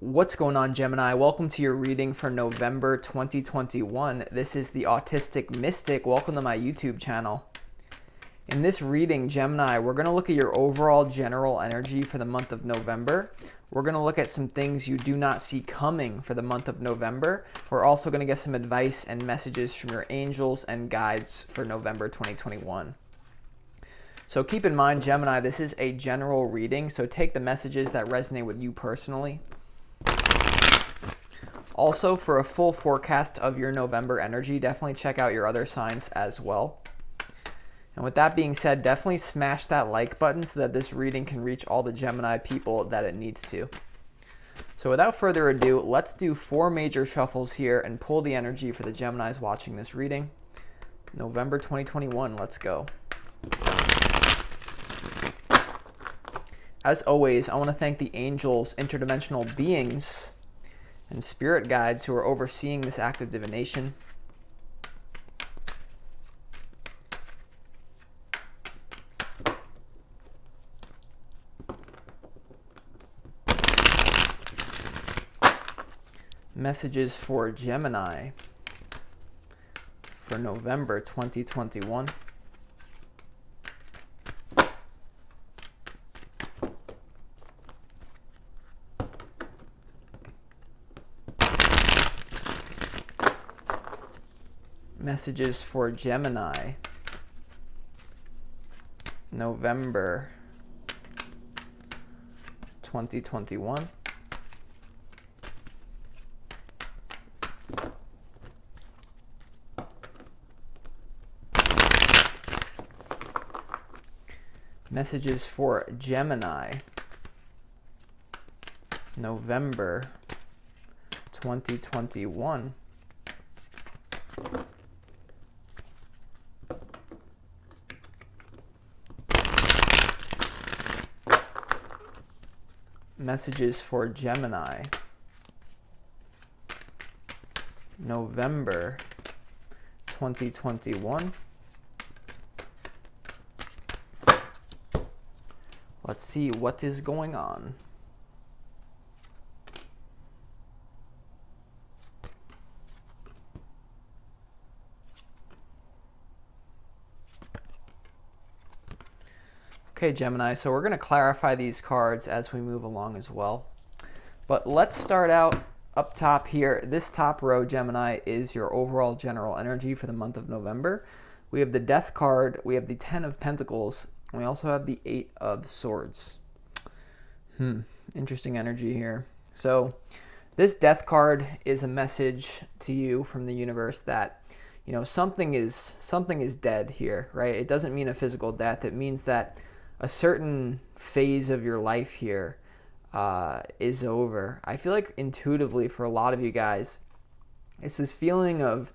What's going on, Gemini? Welcome to your reading for November 2021. This is the Autistic Mystic. Welcome to my YouTube channel. In this reading, Gemini, we're going to look at your overall general energy for the month of November. We're going to look at some things you do not see coming for the month of November. We're also going to get some advice and messages from your angels and guides for November 2021. So keep in mind, Gemini, this is a general reading, so take the messages that resonate with you personally. Also, for a full forecast of your November energy, definitely check out your other signs as well. And with that being said, definitely smash that like button so that this reading can reach all the Gemini people that it needs to. So without further ado, let's do 4 major shuffles here and pull the energy for the Geminis watching this reading. November 2021, let's go. As always, I want to thank the angels, interdimensional beings, and spirit guides who are overseeing this act of divination. Messages for Gemini for November 2021. Messages for Gemini, November 2021. Messages for Gemini, November 2021. Messages for Gemini, November 2021. Let's see what is going on. Okay, Gemini, so we're going to clarify these cards as we move along as well. But let's start out up top here. This top row, Gemini, is your overall general energy for the month of November. We have the Death card, we have the 10 of Pentacles, and we also have the 8 of Swords. Interesting energy here. So this Death card is a message to you from the universe that, you know, something is dead here, right? It doesn't mean a physical death. It means that a certain phase of your life here is over. I feel like intuitively for a lot of you guys, it's this feeling of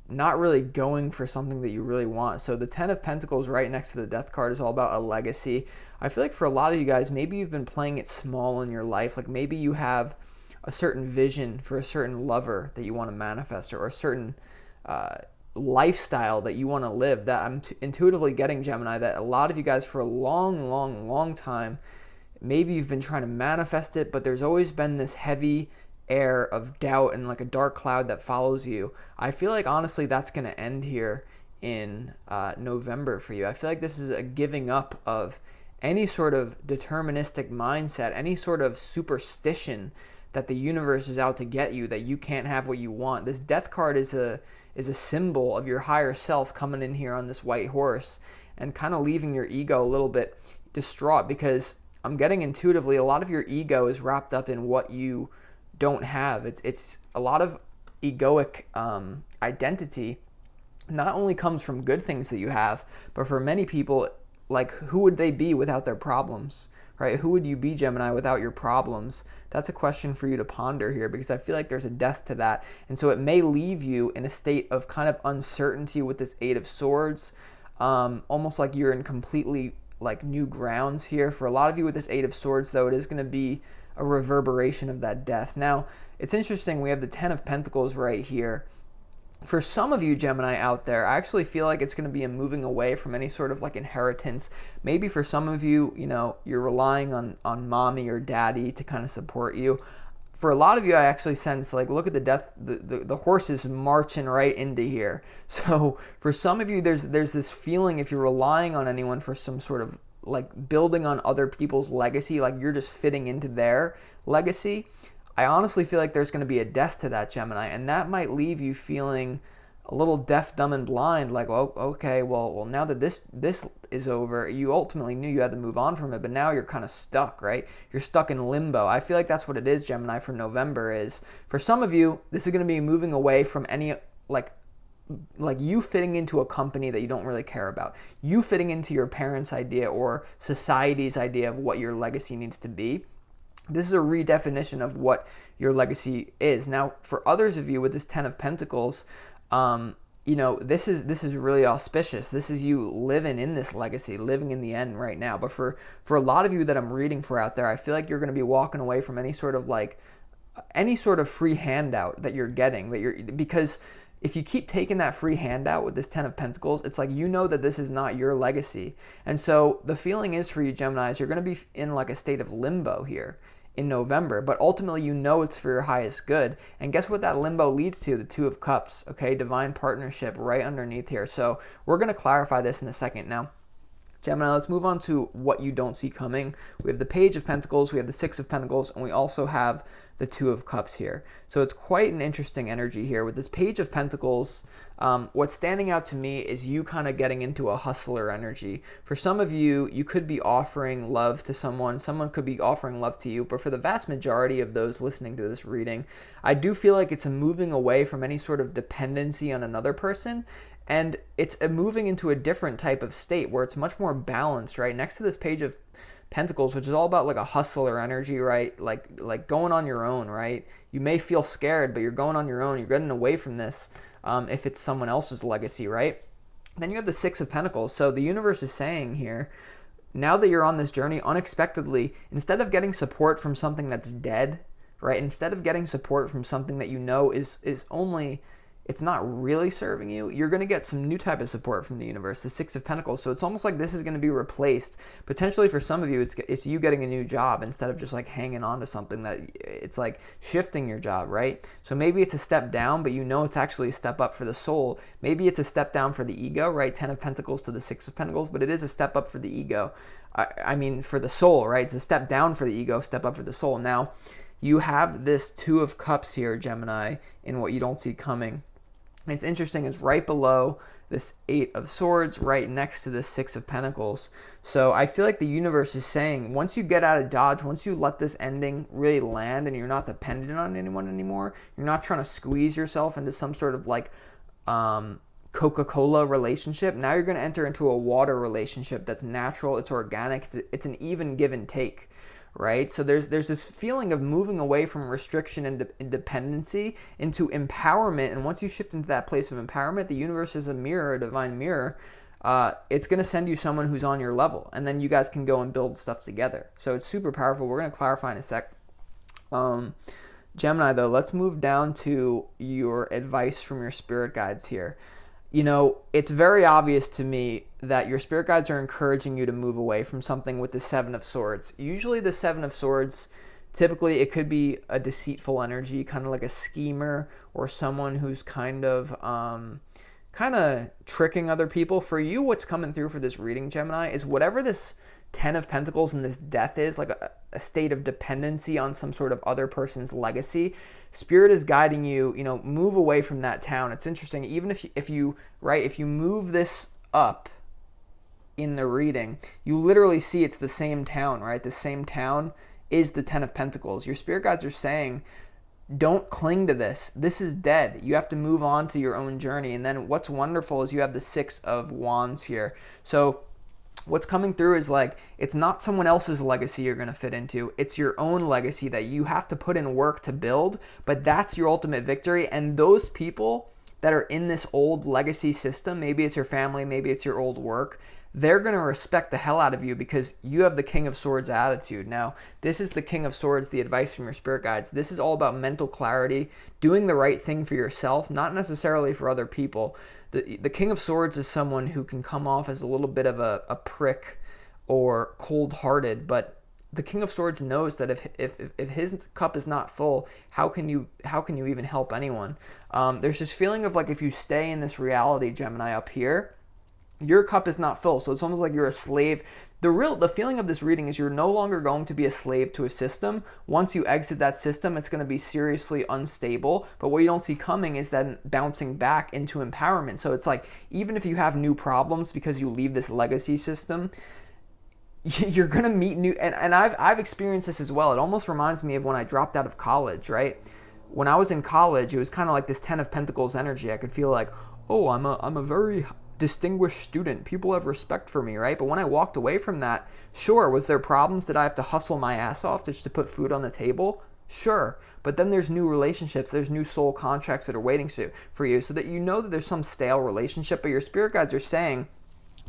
not really going for something that you really want. So the 10 of Pentacles right next to the Death card is all about a legacy. I feel like for a lot of you guys, maybe you've been playing it small in your life. Like maybe you have a certain vision for a certain lover that you want to manifest, or a certain lifestyle that you want to live, that I'm intuitively getting, Gemini, that a lot of you guys for a long time, maybe you've been trying to manifest it, but there's always been this heavy air of doubt and like a dark cloud that follows you. I feel like honestly that's going to end here in November for you. I feel like this is a giving up of any sort of deterministic mindset, any sort of superstition that the universe is out to get you, that you can't have what you want. This Death card is a symbol of your higher self coming in here on this white horse and kind of leaving your ego a little bit distraught, because I'm getting intuitively a lot of your ego is wrapped up in what you don't have. It's a lot of egoic identity not only comes from good things that you have, but for many people, like, who would they be without their problems, right? Who would you be, Gemini, without your problems? That's a question for you to ponder here, because I feel like there's a death to that. And so it may leave you in a state of kind of uncertainty with this 8 of Swords, almost like you're in completely like new grounds here. For a lot of you with this 8 of Swords, though, it is going to be a reverberation of that death. Now, it's interesting, we have the 10 of Pentacles right here. For some of you Gemini out there, I actually feel like it's going to be a moving away from any sort of like inheritance. Maybe for some of you, you're relying on mommy or daddy to kind of support you. For a lot of you, I actually sense like, look at the horse is marching right into here. So for some of you, there's this feeling, if you're relying on anyone for some sort of like building on other people's legacy, like you're just fitting into their legacy, I honestly feel like there's going to be a death to that, Gemini, and that might leave you feeling a little deaf, dumb, and blind, like, oh, okay, well, now that this is over, you ultimately knew you had to move on from it, but now you're kind of stuck, right? You're stuck in limbo. I feel like that's what it is, Gemini, for November. Is for some of you, this is going to be moving away from any, like you fitting into a company that you don't really care about, you fitting into your parents' idea or society's idea of what your legacy needs to be. This is a redefinition of what your legacy is. Now, for others of you with this Ten of Pentacles, this is really auspicious. This is you living in this legacy, living in the end right now. But for a lot of you that I'm reading for out there, I feel like you're going to be walking away from any sort of free handout that you're getting, because if you keep taking that free handout with this Ten of Pentacles, it's like that this is not your legacy. And so the feeling is for you, Geminis, you're going to be in like a state of limbo here in November, but ultimately it's for your highest good. And guess what that limbo leads to? The Two of Cups, okay? Divine partnership right underneath here. So we're going to clarify this in a second. Now, Gemini, let's move on to what you don't see coming. We have the Page of Pentacles, we have the Six of Pentacles, and we also have the Two of Cups here. So it's quite an interesting energy here. With this Page of Pentacles, what's standing out to me is you kind of getting into a hustler energy. For some of you, you could be offering love to someone could be offering love to you, but for the vast majority of those listening to this reading, I do feel like it's a moving away from any sort of dependency on another person. And it's moving into a different type of state where it's much more balanced, right? Next to this Page of Pentacles, which is all about like a hustler energy, right? Like going on your own, right? You may feel scared, but you're going on your own. You're getting away from this if it's someone else's legacy, right? Then you have the Six of Pentacles. So the universe is saying here, now that you're on this journey, unexpectedly, instead of getting support from something that's dead, right? Instead of getting support from something that is only... it's not really serving you, you're going to get some new type of support from the universe, the Six of Pentacles. So it's almost like this is going to be replaced. Potentially for some of you, it's you getting a new job instead of just like hanging on to something that it's like shifting your job, right? So maybe it's a step down, but it's actually a step up for the soul. Maybe it's a step down for the ego, right? Ten of Pentacles to the Six of Pentacles, but it is a step up for the ego. For the soul, right? It's a step down for the ego, step up for the soul. Now, you have this Two of Cups here, Gemini, in what you don't see coming. It's interesting, it's right below this Eight of Swords, right next to this Six of Pentacles. So I feel like the universe is saying, once you get out of Dodge, once you let this ending really land and you're not dependent on anyone anymore, you're not trying to squeeze yourself into some sort of like Coca-Cola relationship, now you're going to enter into a water relationship that's natural, it's organic, it's an even give and take. Right? So there's this feeling of moving away from restriction and dependency into empowerment. And once you shift into that place of empowerment, the universe is a mirror, a divine mirror. It's going to send you someone who's on your level. And then you guys can go and build stuff together. So it's super powerful. We're going to clarify in a sec. Gemini, though, let's move down to your advice from your spirit guides here. It's very obvious to me that your spirit guides are encouraging you to move away from something with the Seven of Swords. Usually the Seven of Swords, typically it could be a deceitful energy, kind of like a schemer or someone who's kind of tricking other people. For you, what's coming through for this reading, Gemini, is whatever this Ten of Pentacles and this death is, like a state of dependency on some sort of other person's legacy. Spirit is guiding you, move away from that town. It's interesting, even if you move this up in the reading, you literally see it's the same town, right? The same town is the Ten of Pentacles. Your spirit guides are saying, don't cling to this. This is dead. You have to move on to your own journey. And then what's wonderful is you have the Six of Wands here. So what's coming through is like, it's not someone else's legacy you're going to fit into. It's your own legacy that you have to put in work to build, but that's your ultimate victory. And those people that are in this old legacy system, maybe it's your family, maybe it's your old work, they're going to respect the hell out of you because you have the King of Swords attitude. Now, this is the King of Swords, the advice from your spirit guides. This is all about mental clarity, doing the right thing for yourself, not necessarily for other people. The King of Swords is someone who can come off as a little bit of a prick or cold-hearted, but the King of Swords knows that if his cup is not full, how can you even help anyone? There's this feeling of like if you stay in this reality, Gemini, up here, your cup is not full. So it's almost like you're a slave. The feeling of this reading is you're no longer going to be a slave to a system. Once you exit that system, it's going to be seriously unstable. But what you don't see coming is then bouncing back into empowerment. So it's like even if you have new problems because you leave this legacy system, you're going to meet new, and I've experienced this as well. It almost reminds me of when I dropped out of college, right? When I was in college, it was kind of like this 10 of Pentacles energy. I could feel like, oh, I'm a very distinguished student. People have respect for me, right? But when I walked away from that, sure, was there problems? Did I have to hustle my ass off just to put food on the table? Sure. But then there's new relationships, there's new soul contracts that are waiting for you, so that you know that there's some stale relationship, but your spirit guides are saying,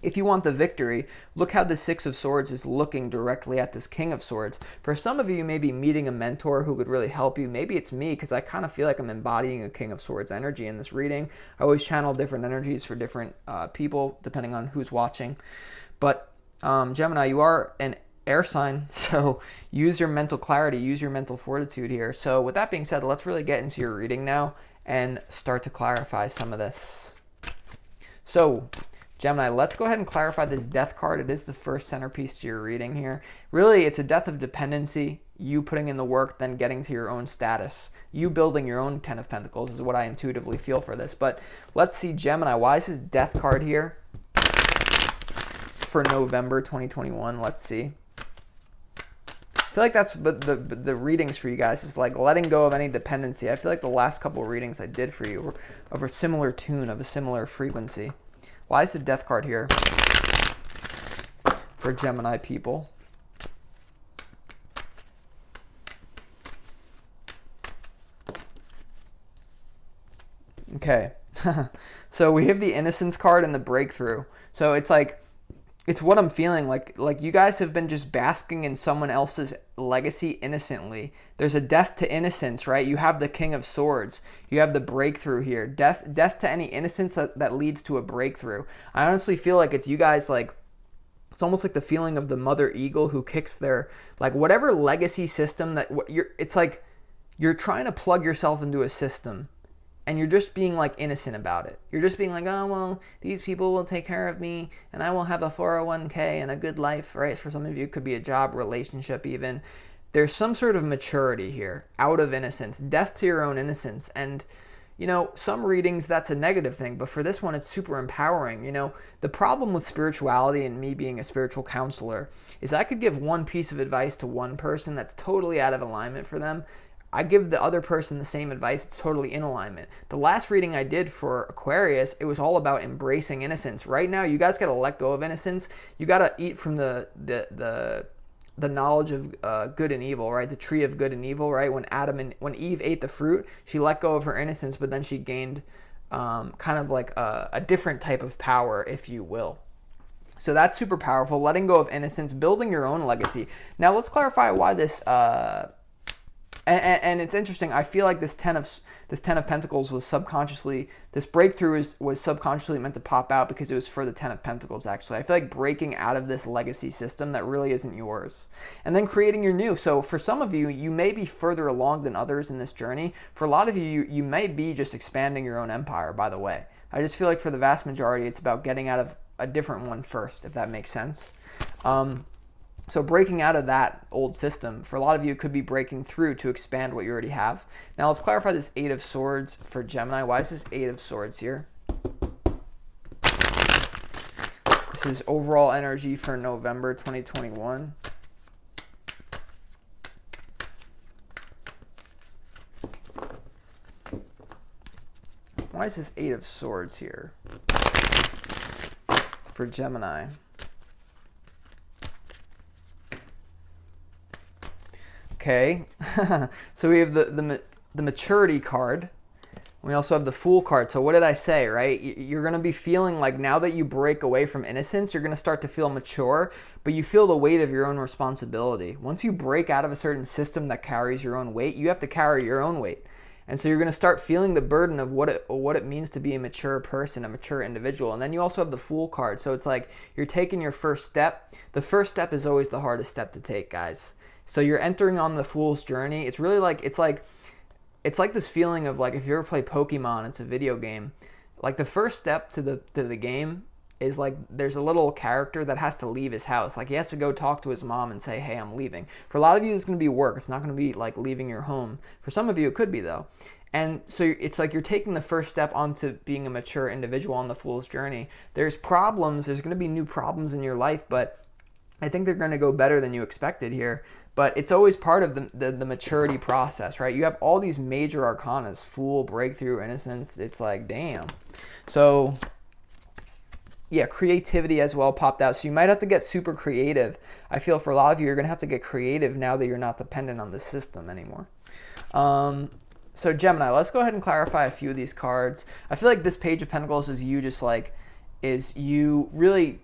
if you want the victory, look how the Six of Swords is looking directly at this King of Swords. For some of you, you may be meeting a mentor who could really help you. Maybe it's me, because I kind of feel like I'm embodying a King of Swords energy in this reading. I always channel different energies for different people, depending on who's watching. But Gemini, you are an air sign, so use your mental clarity, use your mental fortitude here. So with that being said, let's really get into your reading now and start to clarify some of this. So Gemini, let's go ahead and clarify this death card. It is the first centerpiece to your reading here. Really, it's a death of dependency, you putting in the work, then getting to your own status. You building your own 10 of Pentacles is what I intuitively feel for this. But let's see, Gemini, why is this death card here for November 2021? Let's see. I feel like that's the readings for you guys is like letting go of any dependency. I feel like the last couple of readings I did for you were of a similar tune, of a similar frequency. Why is the death card here for Gemini people? Okay. So we have the innocence card and the breakthrough. So it's like, it's what I'm feeling like you guys have been just basking in someone else's legacy innocently. There's a death to innocence, right? You have the King of Swords. You have the breakthrough here. Death to any innocence that leads to a breakthrough. I honestly feel like it's you guys, like, it's almost like the feeling of the mother eagle who kicks their, like, whatever legacy system that it's like you're trying to plug yourself into a system. And you're just being like innocent about it. You're just being like, oh, well, these people will take care of me and I will have a 401k and a good life, right? For some of you, it could be a job, relationship even. There's some sort of maturity here, out of innocence, death to your own innocence. And, you know, some readings, that's a negative thing. But for this one, it's super empowering. You know, the problem with spirituality and me being a spiritual counselor is I could give one piece of advice to one person that's totally out of alignment for them. I give the other person the same advice, it's totally in alignment. The last reading I did for Aquarius, it was all about embracing innocence. Right now, you guys got to let go of innocence. You got to eat from the knowledge of good and evil, right? The tree of good and evil, right? When Eve ate the fruit, she let go of her innocence, but then she gained kind of like a different type of power, if you will. So that's super powerful, letting go of innocence, building your own legacy. Now let's clarify why this... And it's interesting. I feel like this 10 of Pentacles was subconsciously, this breakthrough was subconsciously meant to pop out because it was for the 10 of Pentacles, actually. I feel like breaking out of this legacy system that really isn't yours. And then creating your new. So for some of you, you may be further along than others in this journey. For a lot of you, you may be just expanding your own empire, by the way. I just feel like for the vast majority, it's about getting out of a different one first, if that makes sense. So breaking out of that old system, for a lot of you, it could be breaking through to expand what you already have. Now let's clarify this 8 of Swords for Gemini. Why is this 8 of Swords here? This is overall energy for November 2021. Why is this 8 of Swords here for Gemini? Okay, so we have the maturity card. We also have the Fool card. So what did I say, right? You're going to be feeling like now that you break away from innocence, you're going to start to feel mature, but you feel the weight of your own responsibility. Once you break out of a certain system that carries your own weight, you have to carry your own weight. And so you're going to start feeling the burden of what it means to be a mature person, a mature individual. And then you also have the Fool card. So it's like you're taking your first step. The first step is always the hardest step to take, guys. So you're entering on the Fool's journey. It's really like, it's like this feeling of like, if you ever play Pokemon, it's a video game. Like the first step to the game is like there's a little character that has to leave his house. Like he has to go talk to his mom and say, hey, I'm leaving. For a lot of you, it's going to be work. It's not going to be like leaving your home. For some of you, it could be though. And so it's like you're taking the first step onto being a mature individual on the Fool's journey. There's problems. There's going to be new problems in your life, but I think they're going to go better than you expected here. But it's always part of the maturity process, right? You have all these major arcanas, Fool, Breakthrough, Innocence. It's like, damn. So yeah, creativity as well popped out. So you might have to get super creative. I feel for a lot of you, you're going to have to get creative now that you're not dependent on the system anymore. So Gemini, let's go ahead and clarify a few of these cards. I feel like this Page of Pentacles is you really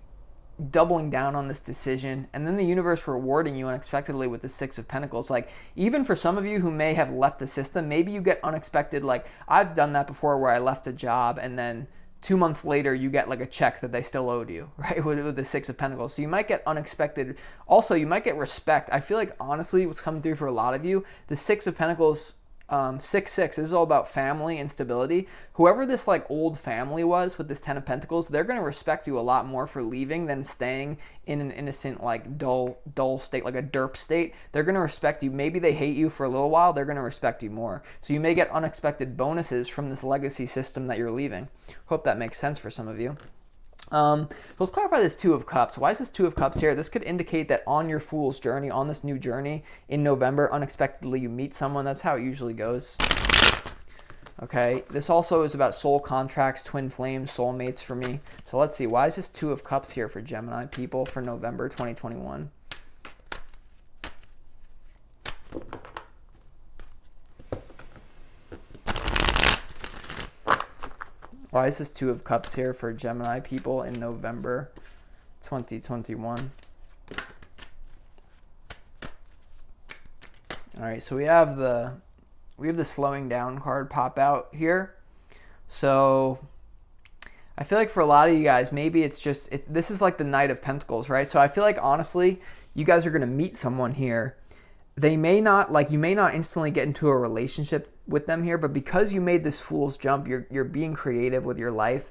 doubling down on this decision, and then the universe rewarding you unexpectedly with the Six of Pentacles. Like even for some of you who may have left the system, maybe you get unexpected, like I've done that before where I left a job and then 2 months later you get like a check that they still owed you, right, with the Six of Pentacles. So you might get unexpected. Also, you might get respect. I feel like honestly what's coming through for a lot of you, the Six of Pentacles, 6-6, this is all about family and stability. Whoever this like old family was with this 10 of Pentacles, they're going to respect you a lot more for leaving than staying in an innocent, like dull state, like a derp state. They're going to respect you. Maybe they hate you for a little while. They're going to respect you more. So you may get unexpected bonuses from this legacy system that you're leaving. Hope that makes sense for some of you. Let's clarify this Two of Cups. Why is this Two of Cups here? This could indicate that on your Fool's journey, on this new journey in November, unexpectedly you meet someone. That's how it usually goes. Okay, this also is about soul contracts, twin flames, soulmates for me. So let's see, why is this Two of Cups here for Gemini people for November 2021? Why is this Two of Cups here for Gemini people in November 2021? All right, so we have the slowing down card pop out here. So I feel like for a lot of you guys, maybe this is like the Knight of Pentacles, right? So I feel like honestly, you guys are going to meet someone here. You may not instantly get into a relationship with them here, but because you made this Fool's jump, you're being creative with your life.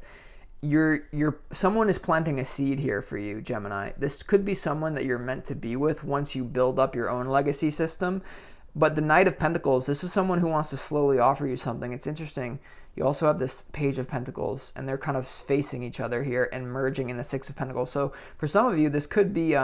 Someone is planting a seed here for you, Gemini. This could be someone that you're meant to be with once you build up your own legacy system. But the Knight of Pentacles, this is someone who wants to slowly offer you something. It's interesting. You also have this Page of Pentacles, and they're kind of facing each other here and merging in the Six of Pentacles. So for some of you, this could be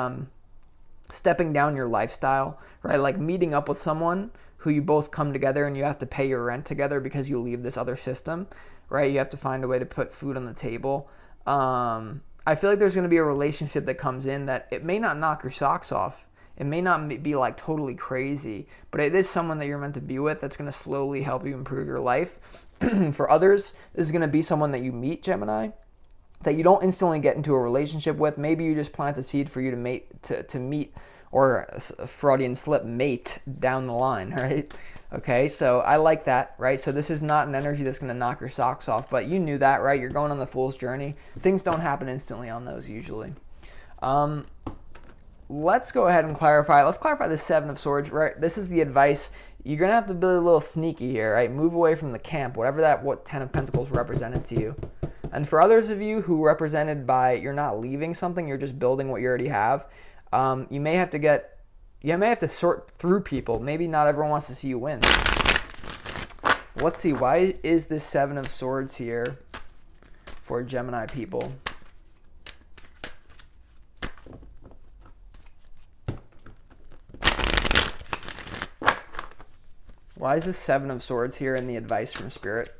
stepping down your lifestyle, right? Like meeting up with someone who you both come together and you have to pay your rent together because you leave this other system, right? You have to find a way to put food on the table. I feel like there's going to be a relationship that comes in that it may not knock your socks off. It may not be like totally crazy, but it is someone that you're meant to be with that's going to slowly help you improve your life. For others, this is going to be someone that you meet, Gemini, that you don't instantly get into a relationship with. Maybe you just plant a seed for you to meet, or a Freudian slip, mate down the line, right? Okay, so I like that, right? So this is not an energy that's going to knock your socks off, but you knew that, right? You're going on the Fool's journey. Things don't happen instantly on those usually. Let's go ahead and clarify. Let's clarify the Seven of Swords, right? This is the advice. You're going to have to be a little sneaky here, right? Move away from the camp, what Ten of Pentacles represented to you. And for others of you who represented by you're not leaving something, you're just building what you already have, you may have to sort through people. Maybe not everyone wants to see you win. Let's see, why is this Seven of Swords here for Gemini people? Why is this Seven of Swords here in the advice from Spirit?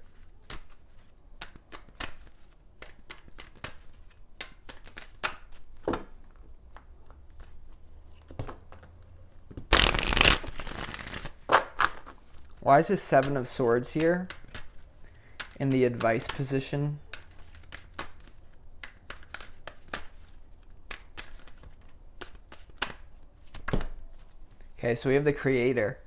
Why is this Seven of Swords here in the advice position. Okay, so we have the Creator.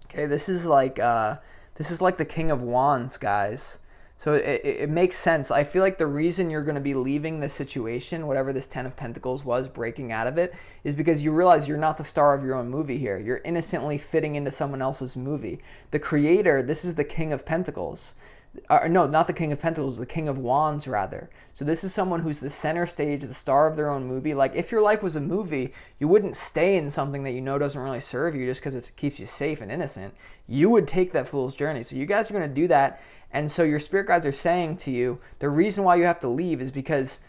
Okay, this is like the King of Wands, guys. So it makes sense. I feel like the reason you're going to be leaving this situation, whatever this Ten of Pentacles was, breaking out of it, is because you realize you're not the star of your own movie here. You're innocently fitting into someone else's movie. The Creator, this is the King of Pentacles. No, not the King of Pentacles, the King of Wands, rather. So this is someone who's the center stage, the star of their own movie. Like, if your life was a movie, you wouldn't stay in something that you know doesn't really serve you just because it keeps you safe and innocent. You would take that fool's journey. So you guys are going to do that. And so your spirit guides are saying to you, the reason why you have to leave is because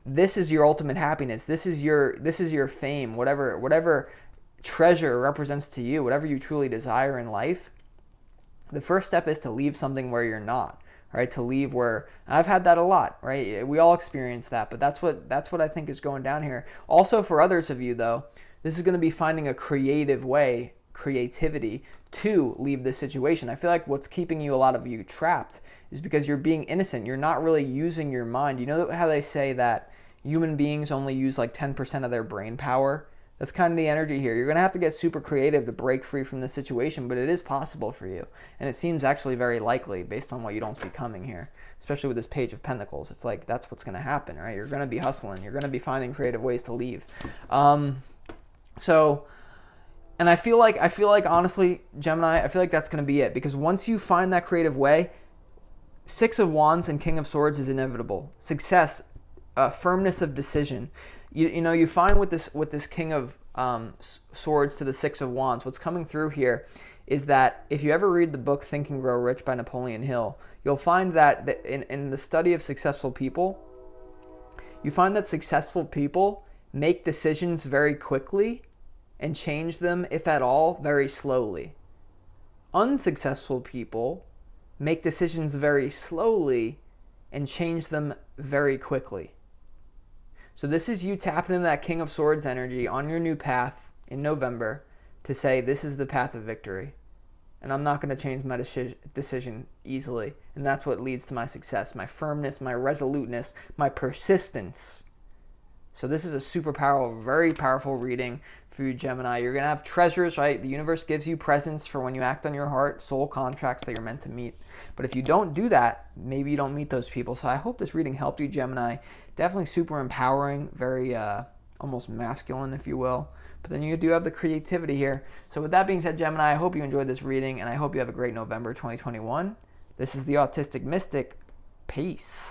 this is your ultimate happiness. This is your fame, whatever treasure represents to you, whatever you truly desire in life. The first step is to leave something where you're not, right? To leave where, I've had that a lot, right? We all experience that, but that's what I think is going down here. Also, for others of you though, this is going to be finding a creative way, creativity to leave this situation. I feel like what's keeping a lot of you trapped is because you're being innocent. You're not really using your mind. You know how they say that human beings only use like 10% of their brain power? That's kind of the energy here. You're going to have to get super creative to break free from this situation, but it is possible for you. And it seems actually very likely based on what you don't see coming here, especially with this Page of Pentacles. It's like that's what's going to happen, right? You're going to be hustling. You're going to be finding creative ways to leave. And I feel like honestly, Gemini, I feel like that's going to be it, because once you find that creative way, Six of Wands and King of Swords is inevitable. Success, firmness of decision. You find with this King of Swords to the Six of Wands, what's coming through here is that if you ever read the book Think and Grow Rich by Napoleon Hill, you'll find that in the study of successful people, you find that successful people make decisions very quickly and change them, if at all, very slowly. Unsuccessful people make decisions very slowly and change them very quickly. So this is you tapping into that King of Swords energy on your new path in November to say, this is the path of victory. And I'm not going to change my decision easily. And that's what leads to my success, my firmness, my resoluteness, my persistence. So this is a super powerful, very powerful reading for you, Gemini. You're going to have treasures, right? The universe gives you presents for when you act on your heart, soul contracts that you're meant to meet. But if you don't do that, maybe you don't meet those people. So I hope this reading helped you, Gemini. Definitely super empowering, very almost masculine, if you will. But then you do have the creativity here. So with that being said, Gemini, I hope you enjoyed this reading, and I hope you have a great November 2021. This is the Autistic Mystic. Peace.